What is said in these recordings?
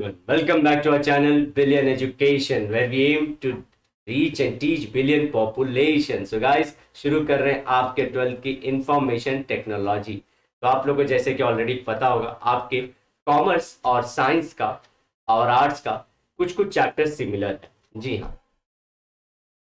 gentlemen, welcome back to our channel Billion Education, where we aim to reach and teach billion population. So guys, शुरू कर रहे हैं आपके 12th की information technology. तो आप लोगों को जैसे कि ऑलरेडी पता होगा, आपके कॉमर्स और साइंस का और आर्ट्स का कुछ कुछ चैप्टर सिमिलर है। जी हाँ,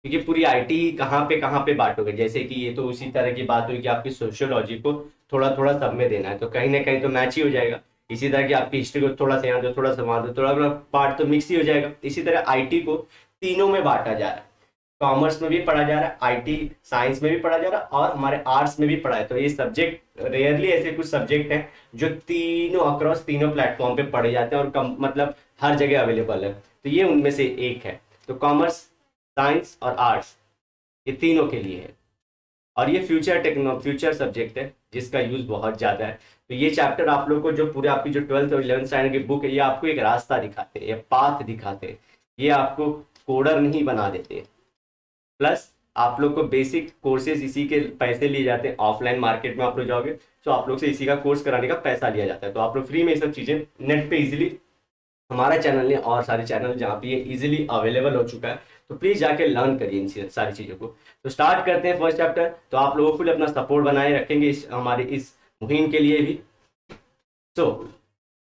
क्योंकि पूरी आईटी कहाँ पे बांटोगे, जैसे कि ये तो उसी तरह की बात हुई कि आपकी सोशियोलॉजी को थोड़ा थोड़ा सब में देना है, तो कहीं ना कहीं तो मैच ही हो जाएगा। इसी तरह की आपकी हिस्ट्री को थोड़ा सा यहाँ दो, थोड़ा सा वहाँ दो, थोड़ा थोड़ा पार्ट तो मिक्स ही हो जाएगा। इसी तरह आईटी को तीनों में बांटा जा रहा है, कॉमर्स में भी पढ़ा जा रहा है, आईटी साइंस में भी पढ़ा जा रहा है और हमारे आर्ट्स में भी पढ़ा है। तो ये सब्जेक्ट रेयरली ऐसे कुछ सब्जेक्ट हैं जो तीनों अक्रॉस तीनों प्लेटफॉर्म पे पढ़े जाते हैं और कम मतलब हर जगह अवेलेबल है। तो ये उनमें से एक है। तो कॉमर्स, साइंस और आर्ट्स ये तीनों के लिए है और ये फ्यूचर सब्जेक्ट है जिसका यूज बहुत ज्यादा है। तो ये चैप्टर आप लोग को जो पूरे आपकी जो 12th और 11th स्टैंडर्ड की बुक है, ये आपको एक रास्ता दिखाते हैं, ये पाथ दिखाते हैं, ये आपको कोडर नहीं बना देते। प्लस आप लोग को बेसिक कोर्सेज इसी के पैसे लिए जाते हैं। ऑफलाइन मार्केट में आप लोग जाओगे तो आप लोग से इसी का कोर्स कराने का पैसा लिया जाता है। तो आप लोग फ्री में ये सब चीजें नेट पे इजीली, हमारा चैनल ने और सारे चैनल जहाँ पे ये इजीली अवेलेबल हो चुका है, तो प्लीज जाके लर्न करिए इन सारी चीजों को। तो स्टार्ट करते हैं फर्स्ट चैप्टर। तो आप लोगों को अपना सपोर्ट बनाए रखेंगे हमारे इस मुहिम के लिए भी। तो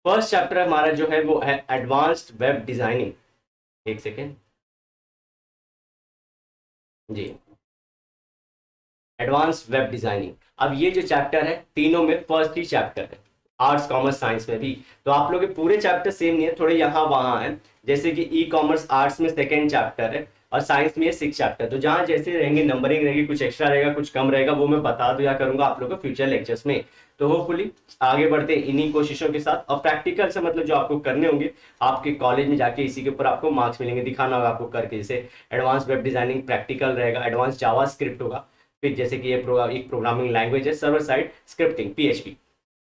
फर्स्ट चैप्टर हमारा जो है वो है एडवांस्ड वेब डिजाइनिंग। एक सेकेंड जी, एडवांस वेब डिजाइनिंग। अब ये जो चैप्टर है तीनों में फर्स्ट ही चैप्टर है, आर्ट्स कॉमर्स साइंस में भी। तो आप लोग के पूरे चैप्टर सेम नहीं है, थोड़े यहाँ वहाँ है। जैसे कि ई कॉमर्स आर्ट्स में सेकेंड चैप्टर है और साइंस में 6 चैप्टर। तो जहाँ जैसे रहेंगे नंबरिंग रहेगी, कुछ एक्स्ट्रा रहेगा कुछ कम रहेगा, वो मैं बता दिया करूंगा आप लोगों को फ्यूचर लेक्चर्स में। तो होपफुली आगे बढ़ते हैं इन्हीं कोशिशों के साथ। और प्रैक्टिकल से मतलब जो आपको करने होंगे आपके कॉलेज में जाके, इसी के ऊपर आपको मार्क्स मिलेंगे, दिखाना होगा आपको करके। जैसे एडवांस वेब डिजाइनिंग प्रैक्टिकल रहेगा, एडवांस जावा स्क्रिप्ट होगा, फिर जैसे कि ये एक प्रोग्रामिंग लैंग्वेज है सर्वर साइड स्क्रिप्टिंग PHP।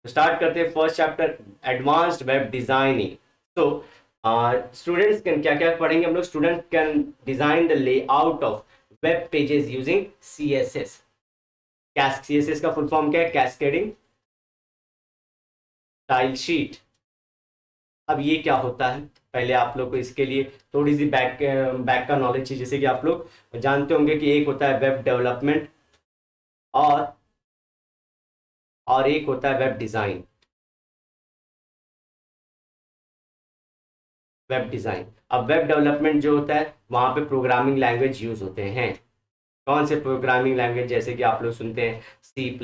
तो स्टार्ट करते हैं first chapter advanced web designing. तो स्टूडेंट्स कैन क्या क्या पढ़ेंगे हम लोग। Student can design the layout of web pages using CSS। CSS का फुल फॉर्म क्या है? Cascading style sheet. अब ये क्या होता है, पहले आप लोग को इसके लिए थोड़ी सी बैक का नॉलेज चाहिए। जैसे कि आप लोग जानते होंगे कि एक होता है वेब डेवलपमेंट और एक होता है वेब डिजाइन। वेब डिजाइन, अब वेब डेवलपमेंट जो होता है वहां पे प्रोग्रामिंग लैंग्वेज यूज होते हैं। कौन से प्रोग्रामिंग लैंग्वेज? जैसे कि आप लोग सुनते हैं C++,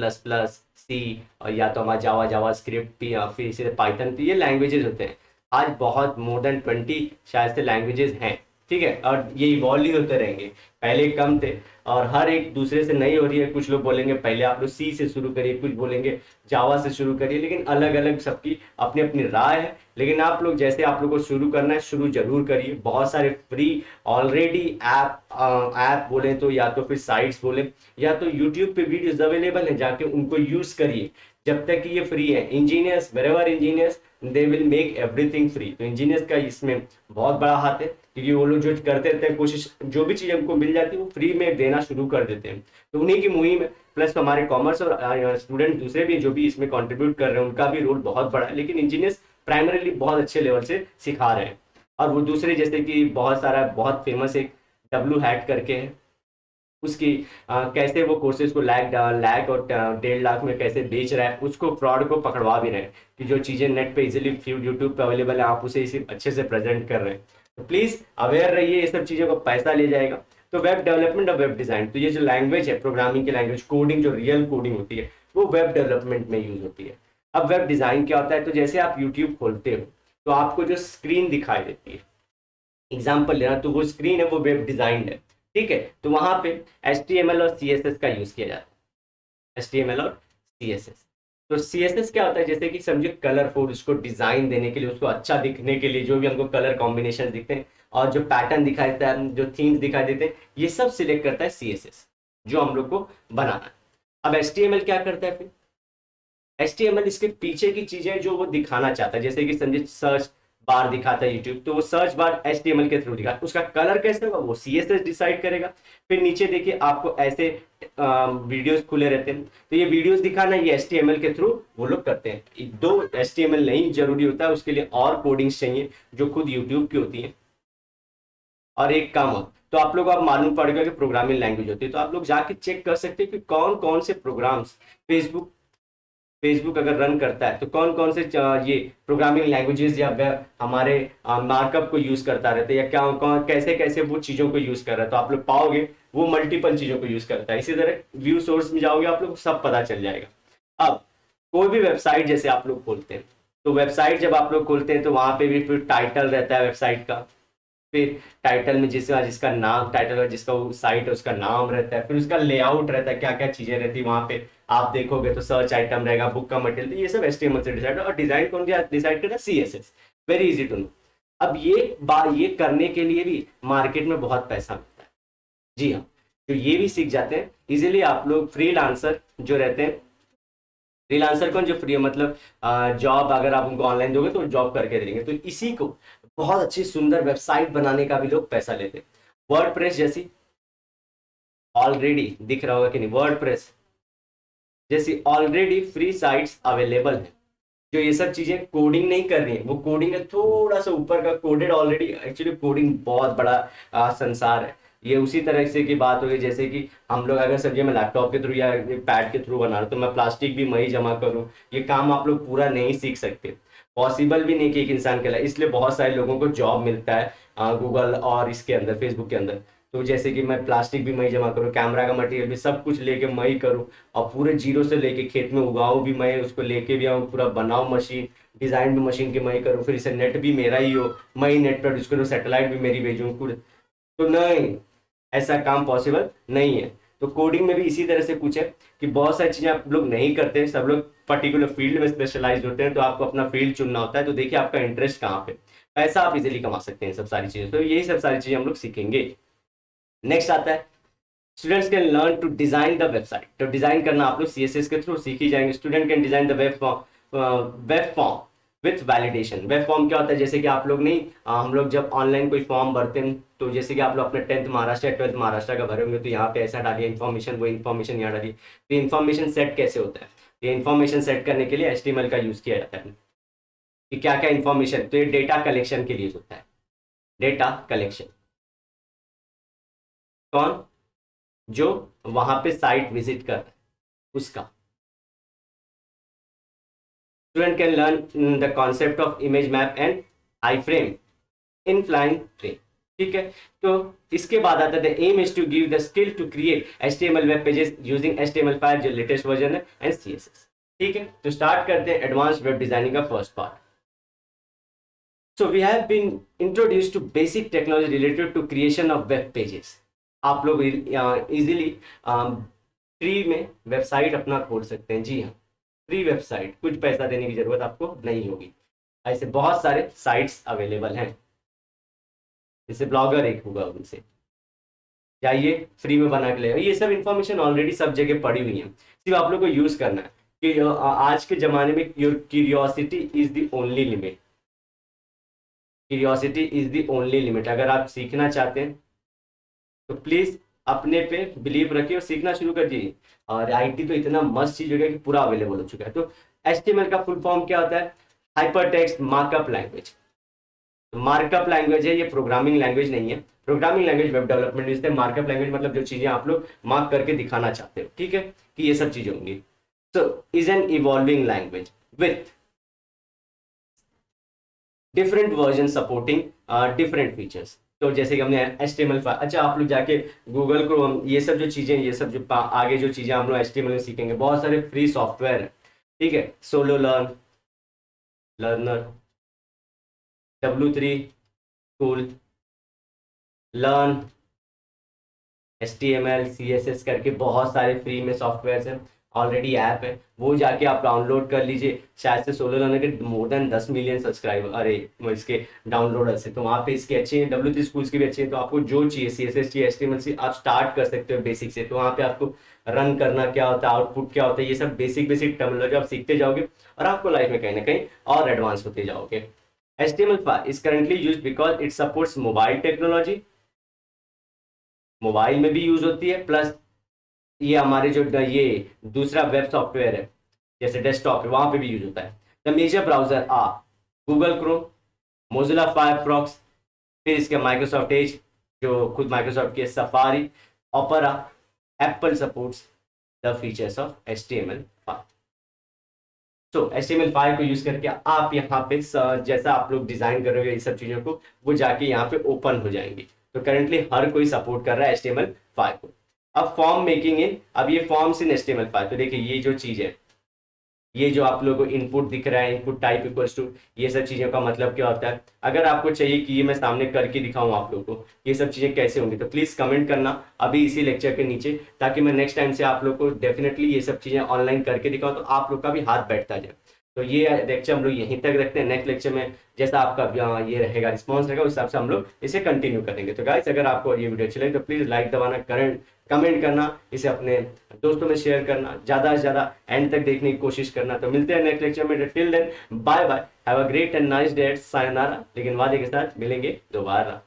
और या तो हमारा जावा स्क्रिप्ट या फिर इसे पाइथन। तो ये लैंग्वेजेस होते हैं। आज बहुत मोर देन 20 शायद से लैंग्वेजेस हैं, ठीक है, और ये इवॉल्व ही होते रहेंगे। पहले कम थे और हर एक दूसरे से नई हो रही है। कुछ लोग बोलेंगे पहले आप लोग C से शुरू करिए, कुछ बोलेंगे जावा से शुरू करिए, लेकिन अलग अलग सबकी अपनी अपनी राय है। लेकिन आप लोग जैसे आप लोग को शुरू करना है, शुरू जरूर करिए। बहुत सारे फ्री ऑलरेडी ऐप बोले तो, या तो फिर साइट्स बोले, या तो यूट्यूब पे वीडियोस अवेलेबल है, जाके उनको यूज करिए जब तक कि ये फ्री है। Engineers, wherever engineers, they will make everything free. तो इंजीनियर्स का इसमें बहुत बड़ा हाथ है, क्योंकि वो लोग जो करते रहते हैं कोशिश, जो भी चीज़ हमको मिल जाती है वो फ्री में देना शुरू कर देते हैं। तो उन्हीं की मुहिम है। प्लस तो हमारे कॉमर्स और स्टूडेंट दूसरे भी जो भी इसमें कंट्रीब्यूट कर रहे हैं उनका भी रोल बहुत बड़ा है, लेकिन इंजीनियर्स प्राइमरीली बहुत अच्छे लेवल से सिखा रहे हैं। और वो दूसरे जैसे कि बहुत फेमस एक W हैट करके है, उसकी कैसे वो कोर्सेज को लाख और 1.5 लाख में कैसे बेच रहा है, उसको फ्रॉड को पकड़वा भी रहे हैं कि जो चीज़ें नेट पे इजीली यूट्यूब पे अवेलेबल है आप उसे इसी अच्छे से प्रेजेंट कर रहे हैं। तो प्लीज़ अवेयर रहिए, ये सब चीज़ों को पैसा ले जाएगा। तो वेब डेवलपमेंट और वेब डिज़ाइन, तो ये जो लैंग्वेज है प्रोग्रामिंग की लैंग्वेज, कोडिंग जो रियल कोडिंग होती है वो वेब डेवलपमेंट में यूज़ होती है। अब वेब डिज़ाइन क्या होता है? तो जैसे आप यूट्यूब खोलते हो तो आपको जो स्क्रीन दिखाई देती है, एग्जाम्पल लेना, तो वो स्क्रीन है वो वेब डिजाइंड है, ठीक है। तो वहां पे HTML और CSS का यूज किया जाता है। HTML और CSS। तो CSS क्या होता है? जैसे कि समझिए कलरफुल, उसको डिजाइन देने के लिए, उसको अच्छा दिखने के लिए, जो भी हमको कलर कॉम्बिनेशन दिखते हैं और जो पैटर्न दिखाई देता है, जो थीम्स दिखाई देते हैं, ये सब सिलेक्ट करता है CSS, जो हम लोग को बनाना है। अब HTML क्या करता है? फिर HTML इसके पीछे की चीजें जो वो दिखाना चाहता है, जैसे कि समझिए सर्च बार दिखाता है यूट्यूब, तो वो सर्च बार HTML के थ्रू दिखा, उसका कलर कैसे होगा वो CSS डिसाइड करेगा। फिर नीचे देखिए आपको ऐसे वीडियोस खुले रहते हैं, तो ये वीडियोस दिखाना ये HTML के थ्रू वो लोग करते हैं। दो HTML नहीं जरूरी होता है, उसके लिए और कोडिंग्स चाहिए जो खुद यूट्यूब की होती है। और एक काम हो तो आप लोग को अब मालूम पड़ेगा कि प्रोग्रामिंग लैंग्वेज होती है, तो आप लोग जाके चेक कर सकते हैं कि कौन कौन से प्रोग्राम्स फेसबुक फेसबुक अगर रन करता है तो कौन कौन से ये प्रोग्रामिंग लैंग्वेजेस या हमारे मार्कअप को यूज करता रहता है, या क्या कौन कैसे कैसे वो चीजों को यूज कर रहा है, तो आप लोग पाओगे वो मल्टीपल चीजों को यूज करता है। इसी तरह व्यू सोर्स में जाओगे आप लोग को सब पता चल जाएगा। अब कोई भी वेबसाइट जैसे आप लोग खोलते हैं, तो वेबसाइट जब आप लोग खोलते हैं तो वहां पे भी फिर टाइटल रहता है वेबसाइट का, फिर टाइटल में जिसका नाम टाइटल है, जिसका वो साइट है उसका नाम रहता है, फिर उसका लेआउट रहता है, क्या क्या चीजें रहती है वहां पे आप देखोगे तो सर्च आइटम रहेगा, बुक का मटेरियल, तो ये सब HTML से डिसाइड, और डिजाइन कौन क्या डिसाइड करता है, CSS। Very easy to know. अब ये करने के लिए भी मार्केट में बहुत पैसा मिलता है। जी हाँ, तो ये भी सीख जाते हैं इजीली आप लोग। फ्रीलांसर जो रहते हैं, फ्रीलांसर कौन, जो फ्री मतलब जॉब अगर आप उनको ऑनलाइन दोगे तो जॉब करके देंगे, तो इसी को बहुत अच्छी सुंदर वेबसाइट बनाने का भी लोग पैसा लेते हैं। वर्डप्रेस जैसी, ऑलरेडी दिख रहा होगा कि नहीं, वर्डप्रेस जैसी ऑलरेडी फ्री साइट्स अवेलेबल है, जो ये सब चीजें कोडिंग नहीं कर रही है, वो कोडिंग है थोड़ा सा ऊपर का, कोडेड ऑलरेडी। एक्चुअली कोडिंग बहुत बड़ा संसार है। ये उसी तरह से की बात होगी जैसे कि हम लोग अगर सब्जी में लैपटॉप के थ्रू या पैड के थ्रू बना रहे तो मैं प्लास्टिक भी मैं ही जमा करूँ, ये काम आप लोग पूरा नहीं सीख सकते, पॉसिबल भी नहीं कि एक इंसान के लिए। इसलिए बहुत सारे लोगों को जॉब मिलता है गूगल और इसके अंदर, फेसबुक के अंदर। तो जैसे कि मैं प्लास्टिक भी मैं ही जमा करूँ, कैमरा का मटेरियल भी सब कुछ लेके मैं ही करूँ, और पूरे जीरो से लेके खेत में उगाऊँ भी मैं, उसको लेके भी आऊँ, पूरा बनाऊँ मशीन, डिजाइन भी मशीन की मैं ही करूँ, फिर इसे नेट भी मेरा ही हो, मैं ही नेट पर उसको सैटेलाइट भी मेरी भेजूँ, तो नहीं, ऐसा काम पॉसिबल नहीं है। तो कोडिंग में भी इसी तरह से कुछ है कि बहुत सारी चीजें आप लोग नहीं करते, सब लोग पर्टिकुलर फील्ड में स्पेशलाइज होते हैं, तो आपको अपना फील्ड चुनना होता है। तो देखिए आपका इंटरेस्ट कहाँ पे, पैसा आप इजीली कमा सकते हैं सब सारी चीजें। तो यही सब सारी चीजें हम लोग सीखेंगे। नेक्स्ट आता है students can learn to design the website. तो डिजाइन करना आप लोग CSS के थ्रू सीख ही जाएंगे। Student can design the web form with validation. Web form क्या होता है, जैसे कि आप लोग नहीं हम लोग जब ऑनलाइन कोई फॉर्म भरते हैं, तो जैसे कि आप लोग अपने 10th महाराष्ट्र या 12th महाराष्ट्र का भरे होंगे, तो यहाँ पे ऐसा डालिए इन्फॉर्मेशन, वो इन्फॉर्मेशन यहाँ डालिए। तो इन्फॉर्मेशन सेट कैसे होता है, ये इन्फॉर्मेशन सेट करने के लिए HTML का यूज किया जाता है कि क्या क्या इन्फॉर्मेशन। तो ये डेटा कलेक्शन के लिए होता है, डेटा कलेक्शन। कौन, जो वहां पे साइट विजिट कर रहा है उसका। Student can learn the concept of image map and iframe in flying frame. ठीक है, तो इसके बाद आता है aim is to give the skill to create HTML web pages using HTML5 जो लेटेस्ट वर्जन है एंड CSS। ठीक है, तो स्टार्ट करते हैं एडवांस वेब डिजाइनिंग का first part. So we have been introduced to basic technology related to creation of web pages। आप लोग इजीली फ्री में वेबसाइट अपना खोल सकते हैं। जी हाँ, फ्री वेबसाइट, कुछ पैसा देने की जरूरत आपको नहीं होगी। ऐसे बहुत सारे साइट्स अवेलेबल हैं, जैसे ब्लॉगर एक होगा, उनसे जाइए फ्री में बना के ले। ये सब इंफॉर्मेशन ऑलरेडी सब जगह पड़ी हुई है, सिर्फ आप लोग को यूज करना है कि आज के जमाने में your curiosity is the only limit. Curiosity is the only limit. अगर आप सीखना चाहते हैं तो प्लीज अपने पे बिलीव रखिए और सीखना शुरू कर दीजिए। और IT तो इतना मस्त चीज हो गया कि पूरा अवेलेबल हो चुका है। तो HTML का फुल फॉर्म क्या होता है, hyper text markup language. Markup language है, ये प्रोग्रामिंग लैंग्वेज नहीं है। Programming language web development use है, मार्कअप लैंग्वेज मतलब जो चीजें आप लोग मार्क करके दिखाना चाहते हो, ठीक है, कि ये सब चीजें होंगी। So is an evolving language with different version supporting different features. तो जैसे कि हमने HTML5, अच्छा आप लोग जाके गूगल को ये सब जो चीजें, ये सब जो आगे जो चीजें हम लोग HTML में सीखेंगे, बहुत सारे फ्री सॉफ्टवेयर है। ठीक है, solo learner, W3 tool, learn, HTML CSS करके बहुत सारे फ्री में सॉफ्टवेयर हैं, ऑलरेडी ऐप है, वो जाके आप डाउनलोड कर लीजिए। शायद से सोलो लर्नर के मोर देन 10 मिलियन सब्सक्राइबर, अरे इसके डाउनलोडर्स है, तो वहाँ पे इसके अच्छे हैं, W3 स्कूल्स के भी अच्छे हैं। तो आपको जो चाहिए CSS चाहिए, HTML से आप स्टार्ट कर सकते हो बेसिक से। तो वहाँ पे आपको रन करना क्या होता है, आउटपुट क्या होता है, ये सब बेसिक टर्मिनोलॉजी आप सीखते जाओगे और आपको लाइफ में कहीं ना कहीं और एडवांस होते जाओगे। HTML5 is currently used because it supports mobile technology, mobile में भी यूज होती है, प्लस ये हमारे जो ये दूसरा वेब सॉफ्टवेयर है जैसे डेस्कटॉप है वहां पे भी यूज होता है। The major browser are Google Chrome, Mozilla Firefox, फिर इसके माइक्रोसॉफ्ट एज जो खुद माइक्रोसॉफ्ट के, Safari, Opera, Apple supports the features of HTML5। So HTML5 को यूज करके आप यहाँ पे जैसा आप लोग डिजाइन कर रहे हो ये सब चीजों को वो जाके यहाँ पे ओपन हो जाएंगी। तो करंटली हर कोई सपोर्ट कर रहा है HTML5 को। अब फॉर्म मेकिंग इन, अब ये फॉर्म्स इन HTML5, तो देखिए ये जो चीज है, ये जो आप लोगों को इनपुट दिख रहा है, इनपुट टाइप इक्वल्स टू, ये सब चीज़ों का मतलब क्या होता है। अगर आपको चाहिए कि ये मैं सामने करके दिखाऊं आप लोगों को ये सब चीज़ें कैसे होंगी, तो प्लीज़ कमेंट करना अभी इसी लेक्चर के नीचे, ताकि मैं नेक्स्ट टाइम से आप लोग को डेफिनेटली ये सब चीज़ें ऑनलाइन करके दिखाऊं तो आप लोग का भी हाथ बैठता जाए। तो ये लेक्चर हम लोग यहीं तक रखते हैं। नेक्स्ट लेक्चर में जैसा आपका ये रहेगा रिस्पॉन्स रहेगा उस हिसाब से हम लोग इसे कंटिन्यू करेंगे। तो गाइस अगर आपको ये वीडियो अच्छी लगे तो प्लीज़ लाइक दबाना, करंट कमेंट करना, इसे अपने दोस्तों में शेयर करना, ज़्यादा से ज़्यादा एंड तक देखने की कोशिश करना। तो मिलते हैं नेक्स्ट लेक्चर में। Till then bye bye, have a great and nice day, सायोनारा, लेकिन वादे के साथ मिलेंगे दोबारा।